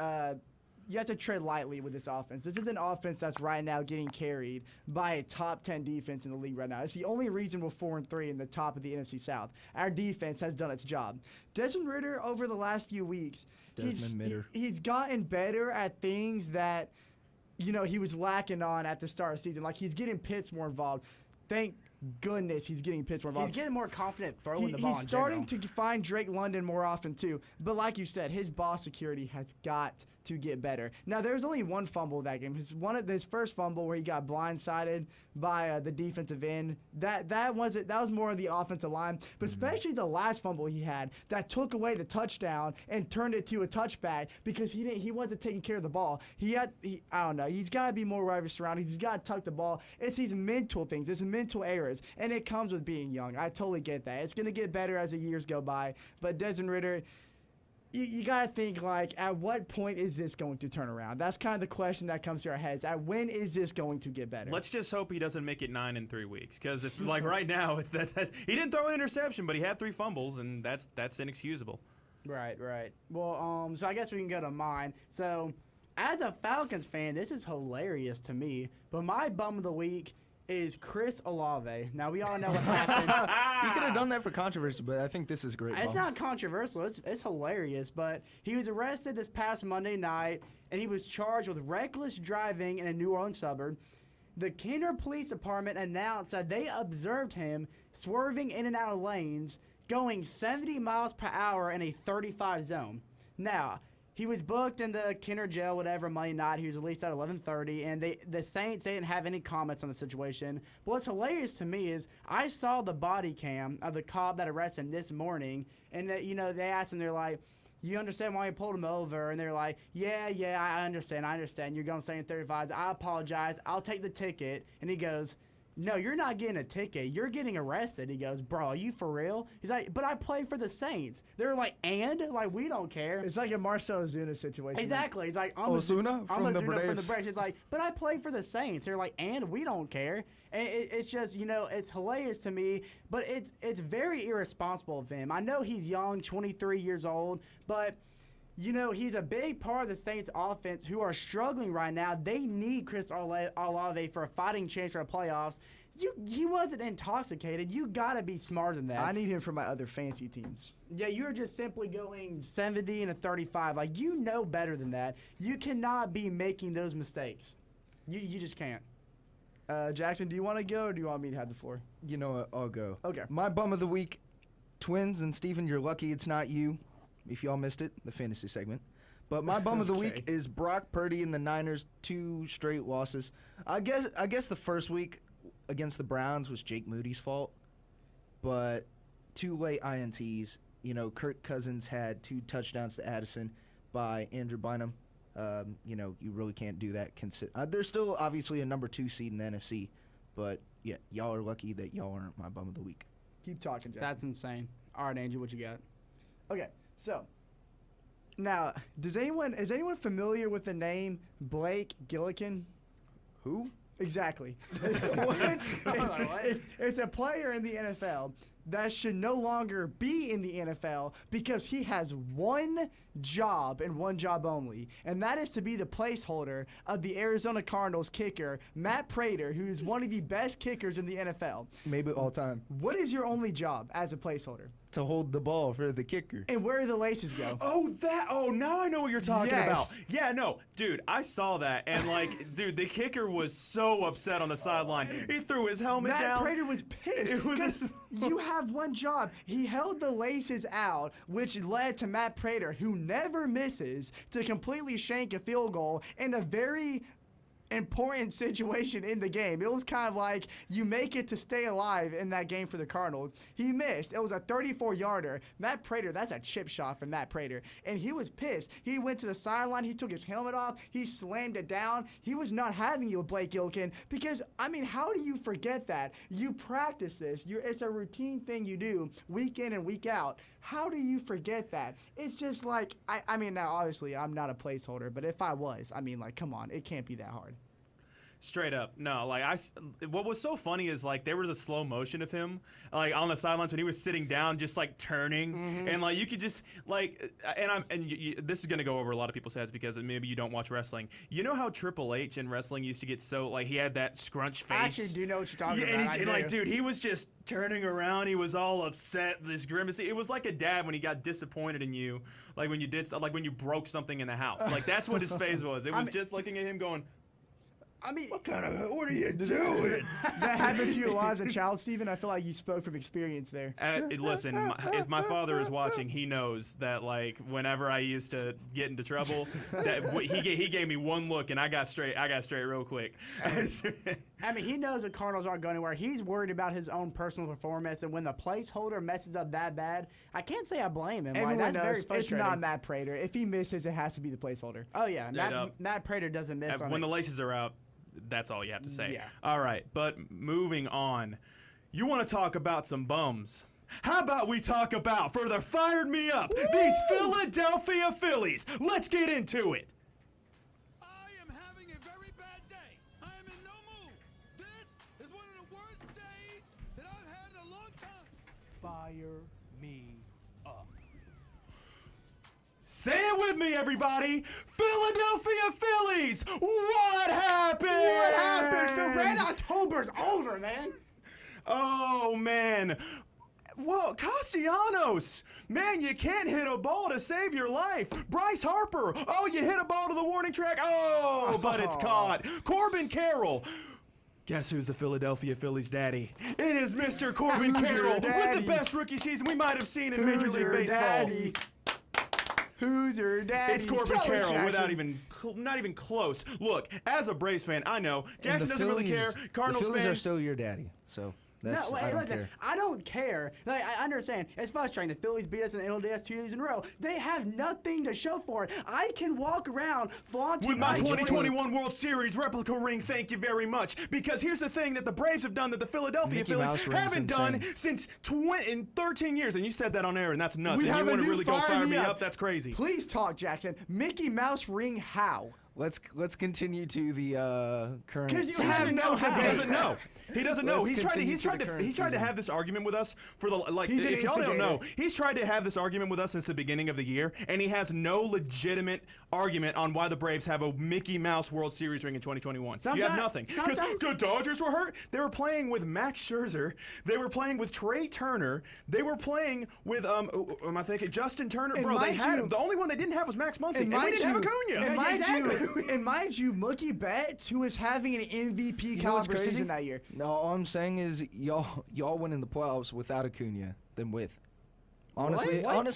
You have to tread lightly with this offense. This is an offense that's right now getting carried by a top 10 defense in the league right now. It's the only reason we're 4-3 in the top of the NFC South. Our defense has done its job. Desmond Ridder, over the last few weeks, he's gotten better at things that, you know, he was lacking on at the start of the season. Like, he's getting Pitts more involved. Thank goodness he's getting Pitts more involved. He's getting more confident throwing the ball. He's starting to find Drake London more often, too. But like you said, his ball security has got to get better. Now, there's only one fumble that game. His first fumble where he got blindsided by the defensive end. That was more of the offensive line. But especially the last fumble he had that took away the touchdown and turned it to a touchback because he wasn't taking care of the ball. I don't know. He's got to be more aware of his surroundings. He's got to tuck the ball. It's these mental things. It's mental errors. And it comes with being young. I totally get that. It's going to get better as the years go by. But Desmond Ridder, you got to think, like, at what point is this going to turn around? That's kind of the question that comes to our heads. At when is this going to get better? Let's just hope he doesn't make it 9 in 3 weeks. Because if, like, right now, he didn't throw an interception, but he had 3 fumbles, and that's inexcusable. Right. Well, so I guess we can go to mine. So, as a Falcons fan, this is hilarious to me. But my bum of the week is Chris Olave. Now, we all know what happened. You could have done that for controversy, but I think this is great. It's not controversial. It's hilarious. But he was arrested this past Monday night, and he was charged with reckless driving in a New Orleans suburb. The Kenner Police Department announced that they observed him swerving in and out of lanes, going 70 miles per hour in a 35 zone. Now, he was booked in the Kenner jail, whatever, Monday night. He was released at 11:30, and the Saints, they didn't have any comments on the situation. But what's hilarious to me is I saw the body cam of the cop that arrested him this morning, and that, you know, they asked him, they're like, "You understand why you pulled him over?" And they're like, yeah, I understand. You're going 35. I apologize. I'll take the ticket. And he goes, "No, you're not getting a ticket. You're getting arrested." He goes, "Bro, are you for real?" He's like, "But I played for the Saints." They're like, like, we don't care. It's like a Marcel Ozuna situation. Exactly. He's like, I'm Ozuna from the Braves. He's like, "But I played for the Saints." They're like, "And we don't care." And it's just, you know, it's hilarious to me, but it's very irresponsible of him. I know he's young, 23 years old, but you know, he's a big part of the Saints offense who are struggling right now. They need Chris Olave for a fighting chance for the playoffs. He wasn't intoxicated. You got to be smarter than that. I need him for my other fancy teams. Yeah, you're just simply going 70 and a 35. Like, you know better than that. You cannot be making those mistakes. You just can't. Jackson, do you want to go or do you want me to have the floor? You know what? I'll go. Okay. My bum of the week, Twins, and Steven, you're lucky it's not you. If y'all missed it, the fantasy segment. But my bum of the week is Brock Purdy and the Niners, 2 straight losses. I guess the first week against the Browns was Jake Moody's fault. But 2 late INTs. You know, Kirk Cousins had 2 touchdowns to Addison by Andrew Bynum. You know, you really can't do that. There's still obviously a number 2 seed in the NFC. But, yeah, y'all are lucky that y'all aren't my bum of the week. Keep talking, Jackson. That's insane. All right, Andrew, what you got? Okay. So, now, is anyone familiar with the name Blake Gillikin? Who? Exactly. It's a player in the NFL that should no longer be in the NFL because he has one job and one job only, and that is to be the placeholder of the Arizona Cardinals kicker, Matt Prater, who is one of the best kickers in the NFL. Maybe all time. What is your only job as a placeholder? To hold the ball for the kicker. And where do the laces go? Oh, now I know what you're talking Yes. about. Yeah, no, dude, I saw that, and like, dude, the kicker was so upset on the sideline. He threw his helmet down. Matt Prater was pissed. It was because you have have one job. He held the laces out, which led to Matt Prater, who never misses, to completely shank a field goal in a very important situation in the game. It was kind of like you make it to stay alive in that game for the Cardinals. He missed. It was a 34-yarder. Matt Prater, that's a chip shot from Matt Prater. And he was pissed. He went to the sideline. He took his helmet off. He slammed it down. He was not having it with Blake Gilkin because, I mean, how do you forget that? You practice this. It's a routine thing you do week in and week out. How do you forget that? It's just like, I mean, now obviously I'm not a placeholder, but if I was, I mean, like, come on. It can't be that hard. Straight up, no. Like what was so funny is like there was a slow motion of him like on the sidelines when he was sitting down, just like turning, and like you could just like, this is gonna go over a lot of people's heads because maybe you don't watch wrestling. You know how Triple H in wrestling used to get so like he had that scrunch face. I actually do know what you're talking about. And like, dude, he was just turning around. He was all upset. This grimace. It was like a dad when he got disappointed in you, like when you did, like when you broke something in the house. Like that's what his face was. It was just looking at him going, I mean, what are you doing? That happened to you a lot as a child, Steven? I feel like you spoke from experience there. Listen, if my father is watching, he knows that like whenever I used to get into trouble, that he gave me one look and I got straight real quick. I mean, he knows the Cardinals aren't going anywhere. He's worried about his own personal performance, and when the placeholder messes up that bad, I can't say I blame him. Everyone that's knows very frustrating. it's not Matt Prater. If he misses, it has to be the placeholder. Oh yeah, Matt Prater doesn't miss. When the laces are out, that's all you have to say. Yeah. All right, but moving on. You want to talk about some bums? How about we talk about, for the fired me up, these Philadelphia Phillies. Let's get into it. I am having a very bad day. I am in no mood. This is one of the worst days that I've had in a long time. Fire me up. Say it with me, everybody. Philadelphia Phillies. What happened? What happened? The Red October's over, man. Oh, man. Well, Castellanos, man, you can't hit a ball to save your life. Bryce Harper, oh, you hit a ball to the warning track. Oh, but it's caught. Corbin Carroll. Guess who's the Philadelphia Phillies daddy? It is Mr. Corbin Carroll with the best rookie season we might have seen in Major League Baseball. Daddy? Who's your daddy? It's Corbin Tell us, Carroll Jackson. not even close. Look, as a Braves fan, I know Jackson doesn't really care. Cardinals the Phillies fan are still your daddy, so that's, No, I don't listen, care. I don't care. Like, I understand. It's frustrating. The Phillies beat us in the NLDS 2 years in a row. They have nothing to show for it. I can walk around flaunting with my my 2021 World Series replica ring, thank you very much. Because here's the thing that the Braves have done that the Philadelphia Mickey Phillies Mouse ring's haven't done insane. since 13 years. And you said that on air, and that's nuts. We And have you a want to new really go fire me up? That's crazy. Please talk, Jackson. Mickey Mouse ring how? Let's continue to the current. Because you season. have no He debate. doesn't know. He doesn't know. Let's He's continue tried to to the current season. have this argument with us for the like. He's an If y'all don't know, instigator. he's tried to have this argument with us since the beginning of the year, and he has no legitimate argument on why the Braves have a Mickey Mouse World Series ring in 2021. You have Sometimes- nothing because sometimes- the Dodgers were hurt. They were playing with Max Scherzer. They were playing with Trey Turner. They were playing with am I thinking Justin Turner? And Bro, they mind had you- the only one they didn't have was Max Muncy, and we mind didn't have you- Acuna. And mind you, Mookie Betts, who is having an MVP You know what's caliber crazy? season that year. No, all I'm saying is y'all win in the playoffs without Acuna than with. Honestly, What? Acuna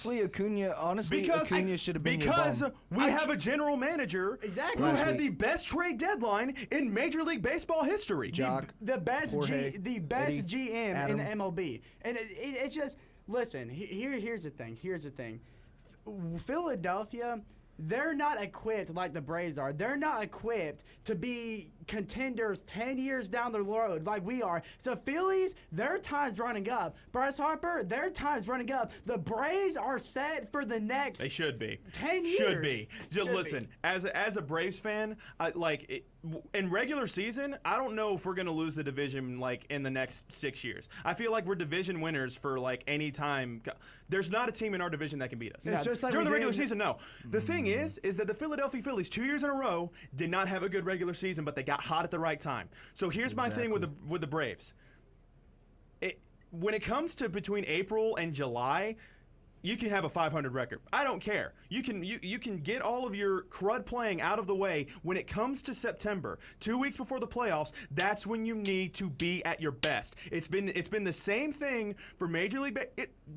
should have been your because bum. we have a general manager Exactly. who Last had week. the best trade deadline in Major League Baseball history. Jock, The best Jorge, the best Eddie, GM Adam. in the MLB, and it's just listen. Here's the thing. Philadelphia, they're not equipped like the Braves are. They're not equipped to be contenders 10 years down the road like we are. So Phillies, their time's running up. Bryce Harper, their time's running up. The Braves are set for the next. They should be. 10 Should years. be. Just Should listen, be. as a Braves fan, in regular season, I don't know if we're gonna lose the division like in the next 6 years. I feel like we're division winners for like any time. There's not a team in our division that can beat us. It's just like During we the regular did- season, no. The thing is that the Philadelphia Phillies 2 years in a row did not have a good regular season, but they got hot at the right time. So here's my thing with the Braves. When it comes to between April and July, You can have a 500 record. I don't care. You can get all of your crud playing out of the way when it comes to September, 2 weeks before the playoffs. That's when you need to be at your best. It's been the same thing for Major League.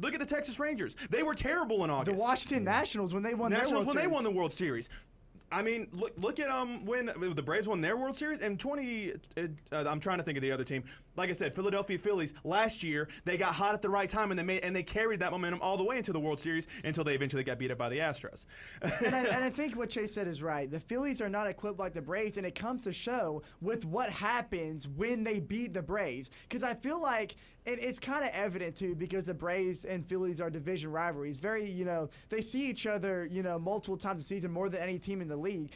Look at the Texas Rangers. They were terrible in August. The Washington Nationals when they won their World Series. They won the World Series. I mean, look at when the Braves won their World Series and I'm trying to think of the other team. Like I said, Philadelphia Phillies last year, they got hot at the right time and they carried that momentum all the way into the World Series until they eventually got beat up by the Astros. and I think what Chase said is right. The Phillies are not equipped like the Braves, and it comes to show with what happens when they beat the Braves. Because I feel like it's kind of evident too, because the Braves and Phillies are division rivalries. They see each other, multiple times a season, more than any team in the league.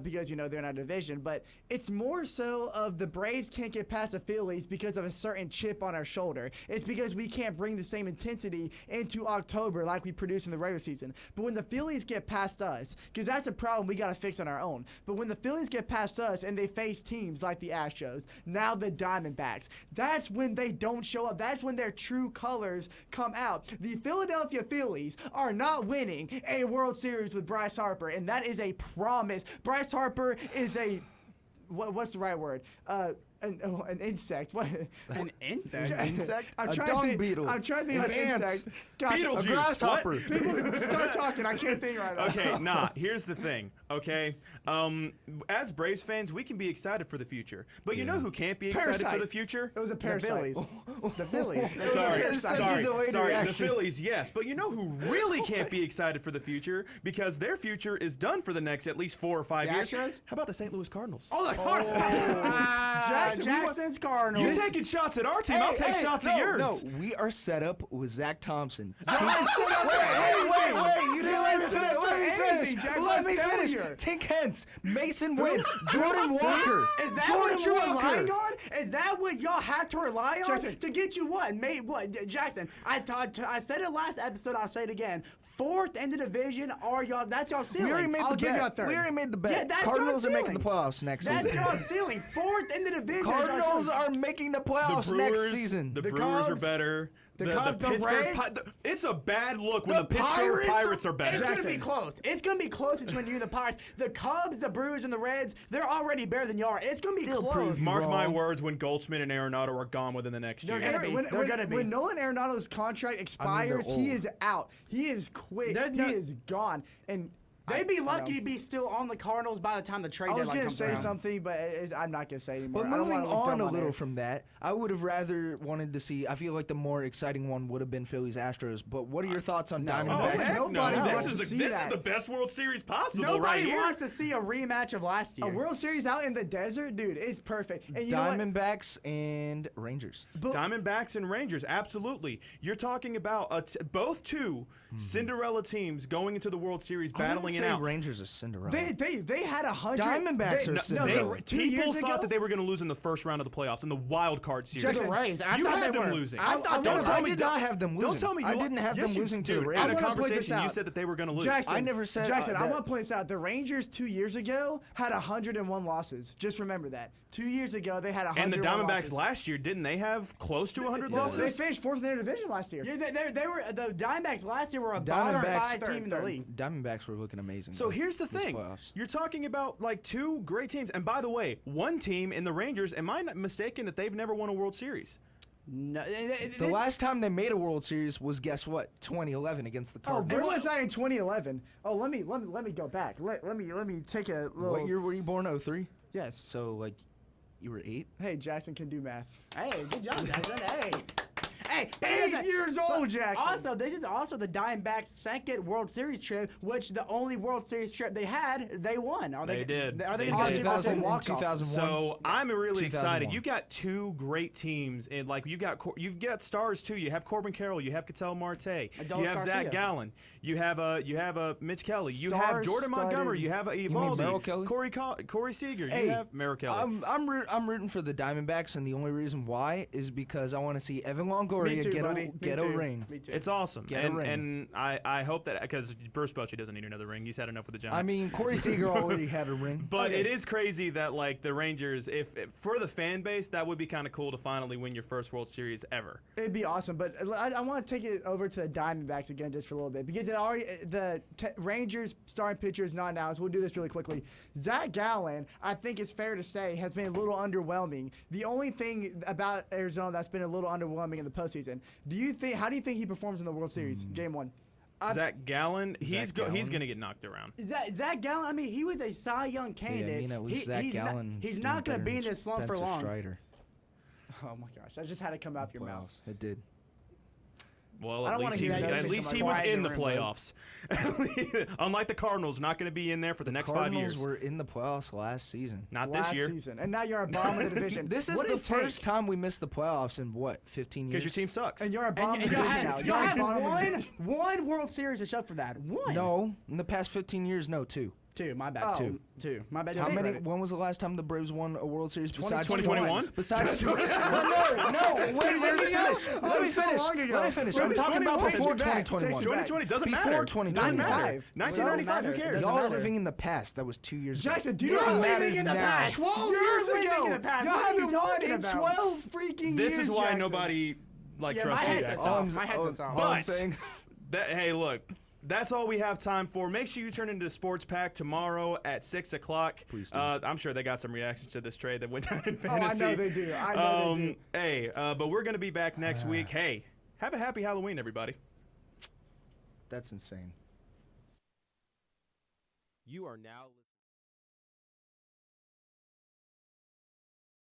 Because they're not a division, but it's more so of the Braves can't get past the Phillies because of a certain chip on our shoulder. It's because we can't bring the same intensity into October like we produce in the regular season. But when the Phillies get past us, because that's a problem we got to fix on our own. But when the Phillies get past us and they face teams like the Astros, now the Diamondbacks, that's when they don't show up. That's when their true colors come out. The Philadelphia Phillies are not winning a World Series with Bryce Harper, and that is a promise. Bryce Harper is what's the right word? An insect. What? An insect? An insect? I'm A trying dung to think, beetle. I'm trying to think of an An ant. insect. Gosh, Beetlejuice. A grasshopper. What? people start talking. I can't think right now. Okay, here's the thing, okay? As Braves fans, we can be excited for the future. But you know who can't be excited Parasite. for the future? It was a parasite. The Phillies. Sorry. delayed The reaction. Phillies, yes. But you know who really can't be excited for the future because their future is done for the next at least 4 or 5 years? Astros? How about the St. Louis Cardinals? Oh, the Cardinals. Jackson's Cardinals. You taking shots at our team? I'll take shots at yours. No, we are set up with Zach Thompson. Wait, you didn't let me finish. Let me finish. Tink Hence, Mason Wynn, Jordan Walker. Is that Jordan what you're Walker. relying on? Is that what y'all had to rely on Jackson. to get you what? Jackson, I said it last episode, I'll say it again. Fourth in the division are y'all. That's y'all ceiling. We already made I'll the give you a bet. third. We already made the bet. Yeah, that's Cardinals are y'all making the ceiling. playoffs next That's season. y'all ceiling. Fourth in the division. Cardinals are making the playoffs next season. The The Brewers are Cubs, better. the Cubs, the Pittsburgh Braves. It's a bad look when The the Pittsburgh Pirates Pirates are better. It's going to Jackson. be close. It's going to be close between you and the Pirates. The Cubs, the Brewers, and the Reds, they're already better than y'all are. It's going to be They'll close. prove you Mark my wrong. words when Goldschmidt and Arenado are gone within the next They're year. gonna be. When Nolan Arenado's contract expires, they're he old. is out. He is quit. There's He no- is gone. And They'd be lucky to be still on the Cardinals by the time the trade I was deadline gonna comes say around. something, but I'm not gonna say anymore. But I don't moving wanna look on dumb a little air. from that, I would have rather wanted to see. I feel like the more exciting one would have been Phillies Astros. But what are your thoughts on Oh, Diamondbacks? heck Nobody no. wants This to is see this is that. the best World Series possible Nobody right here. wants to see a rematch of last year. A World Series out in the desert, dude, it's perfect. And you know what? Diamondbacks and Rangers. Diamondbacks and Rangers, absolutely. You're talking about both two Cinderella teams going into the World Series, I wouldn't battling it say out. Rangers are Cinderella. They had 100. Diamondbacks are Cinderella. 2 People years thought ago. that they were going to lose in the first round of the playoffs in the wild card series. Jackson, The Rays. I you thought had they them were. losing. I thought Don't they tell I me did don't- not have them losing. Don't tell me I didn't have them Yes, you- losing to dude, the In Rays. a I wanna point conversation, this you out. said that they were going to lose. Jackson, I never said Jackson, I that. want to point this out. The Rangers 2 years ago had 101 losses. Just remember that. 2 years ago they had 101 And the Diamondbacks losses. last year, didn't they have close to 100 They losses? finished fourth in their division last year. Yeah, they were the Diamondbacks last year were a bottom Diamondbacks five team in the league. Diamondbacks were looking amazing. So though, here's the this thing. playoffs. You're talking about like two great teams. And by the way, one team in the Rangers, am I not mistaken that they've never won a World Series? No, The last time they made a World Series was, guess what, 2011 against the Oh, Cardinals. where was I in 2011? Oh, let me go back. Let me take a little. What year were you born? 03? Yes. So, like, you were 8? Hey, Jackson can do math. Hey, good job, Jackson. Hey, 8 years old, Jackson. Also, this is also the Diamondbacks' second World Series trip, which the only World Series trip they had, they won. Are They did. Are they They going to did. keep up that 2000, walk-off? 2001. So I'm really excited. 2001. You got two great teams, and like you've got stars too. You have Corbin Carroll, you have Ketel Marte, Adolis you have Zach Garcia. Gallen, you have Mitch Kelly, you have Stars Jordan Montgomery, studded. you have mean Merrill Evaldi, Kelly? Corey Seager, Hey, you have Merrill Kelly. I'm rooting for the Diamondbacks, and the only reason why is because I want to see Evan Longoria Longoria, too, get buddy. a Me too. ring. Me too. It's awesome. Get a ring. And I hope that, because Bruce Bochy doesn't need another ring. He's had enough with the Giants. I mean, Corey Seager already had a ring. But it is crazy that, like, the Rangers, if for the fan base, that would be kind of cool to finally win your first World Series ever. It'd be awesome, but I want to take it over to the Diamondbacks again just for a little bit because the Rangers starting pitcher is not announced. We'll do this really quickly. Zach Gallen, I think it's fair to say, has been a little underwhelming. The only thing about Arizona that's been a little underwhelming in the postseason. How do you think he performs in the World Series, Game 1? Zach Gallen, he's going to get knocked around. Zach Gallen, I mean, he was a Cy Young candidate. Yeah, I mean, at least Zach Gallen. He's not going to be in this slump for long. Strider. Oh my gosh, that just had to come out of your mouth. It did. Well, I at don't wanna least hear that. at least he was in the playoffs. Unlike the Cardinals, not going to be in there for the next 5 years. Cardinals were in the playoffs last season. Not Last this year. season, and now you're a bomb of the division. This is the first time we missed the playoffs in what, 15 years? Because your team sucks. And you're a bomb of the You division now. had You're a bomb of the division. one World Series except for that. One. No, in the past 15 years, no, 2. Two. My bad. Oh. Two. My bad. How Take many? credit. When was the last time the Braves won a World Series besides 2021? Besides, no. Wait, let me finish. Let me finish. Let me finish. I'm talking about before 2021. 2020 doesn't matter. Before 2021. 1995. Who cares? Y'all are living in the past. That was 2 years ago. Jackson, do you You're know what living in the past. 12 You're years living ago. in the past. Y'all What are you haven't won talking in about? 12 freaking This years. is why Jackson. nobody Yeah, trusts my you, headset's Jackson. off. My headset's off. All I'm But saying. hey, look. That's all we have time for. Make sure you turn into the Sports Pack tomorrow at 6 o'clock. Please do. I'm sure they got some reactions to this trade that went down in Oh, fantasy. I know they do. I know they do. Hey, but we're going to be back next week. Hey, have a happy Halloween, everybody. That's insane. You are now